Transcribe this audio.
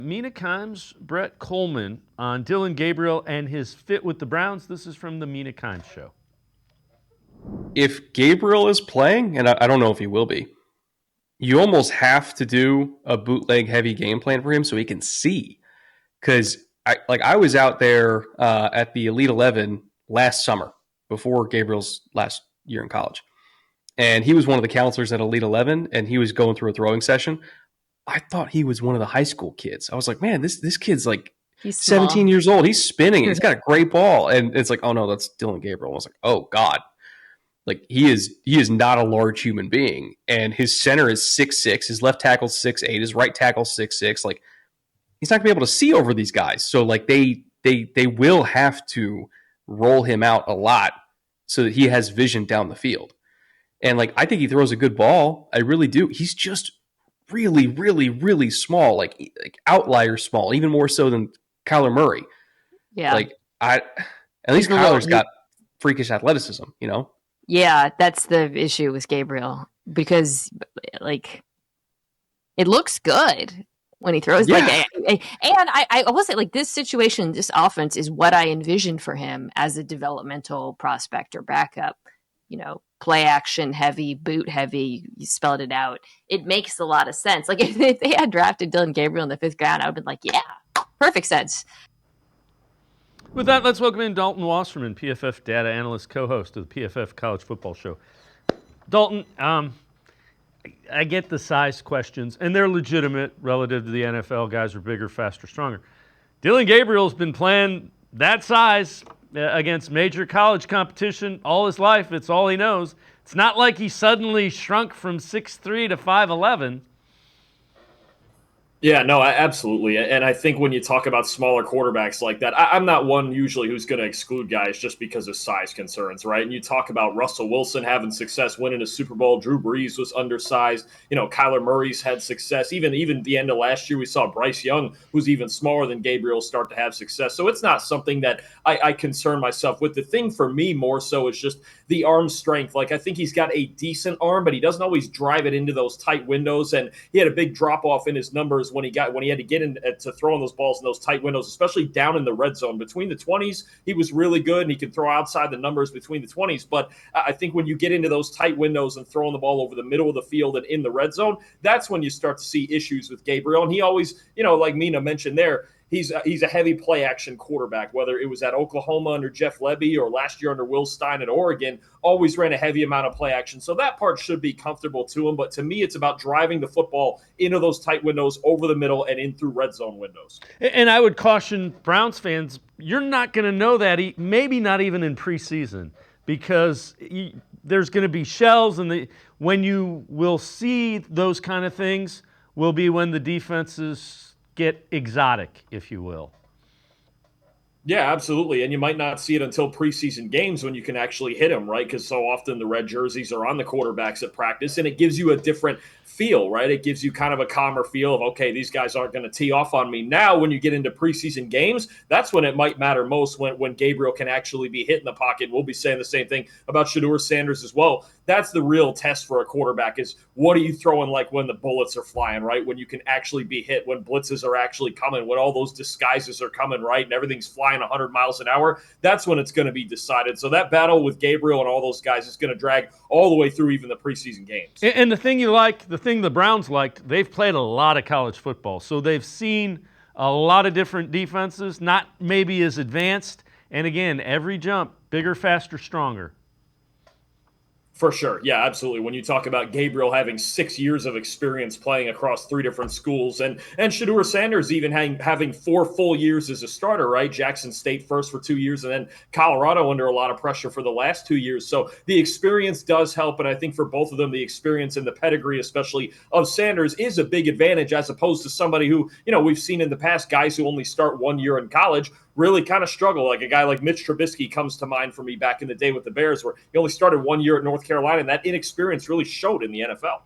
Mina Kimes, Brett Kollman on Dillon Gabriel and his fit with the Browns. This is from the Mina Kimes Show. If Gabriel is playing, and I don't know if he will be, you almost have to do a bootleg heavy game plan for him so he can see. Because I was out there at the Elite 11 last summer before Gabriel's last year in college. And he was one of the counselors at Elite 11, and he was going through a throwing session. I thought he was one of the high school kids. I was like, man, this kid's like He's 17 years old. He's spinning. He's got a great ball. And it's like, oh, no, that's Dillon Gabriel. I was like, oh, God. Like, he is not a large human being. And his center is 6'6". His left tackle 6'8". His right tackle 6'6". Like, he's not going to be able to see over these guys. So, like, they will have to roll him out a lot so that he has vision down the field. And, like, I think he throws a good ball. I really do. He's just really, really, really small, like outlier small, even more so than Kyler Murray. Yeah. Like, at least Kyler's got freakish athleticism, you know? Yeah, that's the issue with Gabriel. Because, like, it looks good when he throws. Yeah. Like, and I will say, like, this situation, this offense is what I envisioned for him as a developmental prospect or backup. You know, play action heavy, boot heavy, you spelled it out. It makes a lot of sense. Like, if they had drafted Dillon Gabriel in the 5th round, I would have been like, yeah, perfect sense. With that, let's welcome in Dalton Wasserman, PFF data analyst, co-host of the PFF College Football Show. Dalton, I get the size questions, and they're legitimate relative to the NFL. Guys are bigger, faster, stronger. Dillon Gabriel's been playing that size against major college competition all his life. It's all he knows. It's not like he suddenly shrunk from 6'3" to 5'11". Yeah, no, absolutely. And I think when you talk about smaller quarterbacks like that, I'm not one usually who's going to exclude guys just because of size concerns, right? And you talk about Russell Wilson having success winning a Super Bowl. Drew Brees was undersized. You know, Kyler Murray's had success. Even the end of last year, we saw Bryce Young, who's even smaller than Gabriel, start to have success. So it's not something that I concern myself with. The thing for me more so is just the arm strength. Like, I think he's got a decent arm, but he doesn't always drive it into those tight windows. And he had a big drop off in his numbers when he had to get in to throwing those balls in those tight windows, especially down in the red zone. Between the 20s, he was really good, and he could throw outside the numbers between the 20s. But I think when you get into those tight windows and throwing the ball over the middle of the field and in the red zone, that's when you start to see issues with Gabriel. And he always, you know, like Mina mentioned there, he's a heavy play action quarterback, whether it was at Oklahoma under Jeff Lebby or last year under Will Stein at Oregon, always ran a heavy amount of play action. So that part should be comfortable to him. But to me, it's about driving the football into those tight windows over the middle and in through red zone windows. And I would caution Browns fans, you're not going to know that, maybe not even in preseason, because there's going to be shells, and when you will see those kind of things will be when the defenses get exotic, if you will. Yeah, absolutely. And you might not see it until preseason games when you can actually hit them, right? Because so often the red jerseys are on the quarterbacks at practice, and it gives you a different feel, right? It gives you kind of a calmer feel of, okay, these guys aren't going to tee off on me. Now, when you get into preseason games, that's when it might matter most, when Gabriel can actually be hit in the pocket. We'll be saying the same thing about Shedeur Sanders as well. That's the real test for a quarterback, is what are you throwing like when the bullets are flying, right? When you can actually be hit, when blitzes are actually coming, when all those disguises are coming, right? And everything's flying 100 miles an hour. That's when it's going to be decided. So that battle with Gabriel and all those guys is going to drag all the way through even the preseason games. And the thing the thing the Browns liked, they've played a lot of college football. So they've seen a lot of different defenses, not maybe as advanced. And again, every jump, bigger, faster, stronger. For sure. Yeah, absolutely. When you talk about Gabriel having 6 years of experience playing across 3 different schools, and Shedeur Sanders even having 4 full years as a starter, right? Jackson State first for 2 years, and then Colorado under a lot of pressure for the last 2 years. So the experience does help, and I think for both of them, the experience and the pedigree, especially of Sanders, is a big advantage, as opposed to somebody who, you know, we've seen in the past, guys who only start 1 year in college really kind of struggle. Like a guy like Mitch Trubisky comes to mind for me back in the day with the Bears, where he only started 1 year at North Carolina, and that inexperience really showed in the NFL.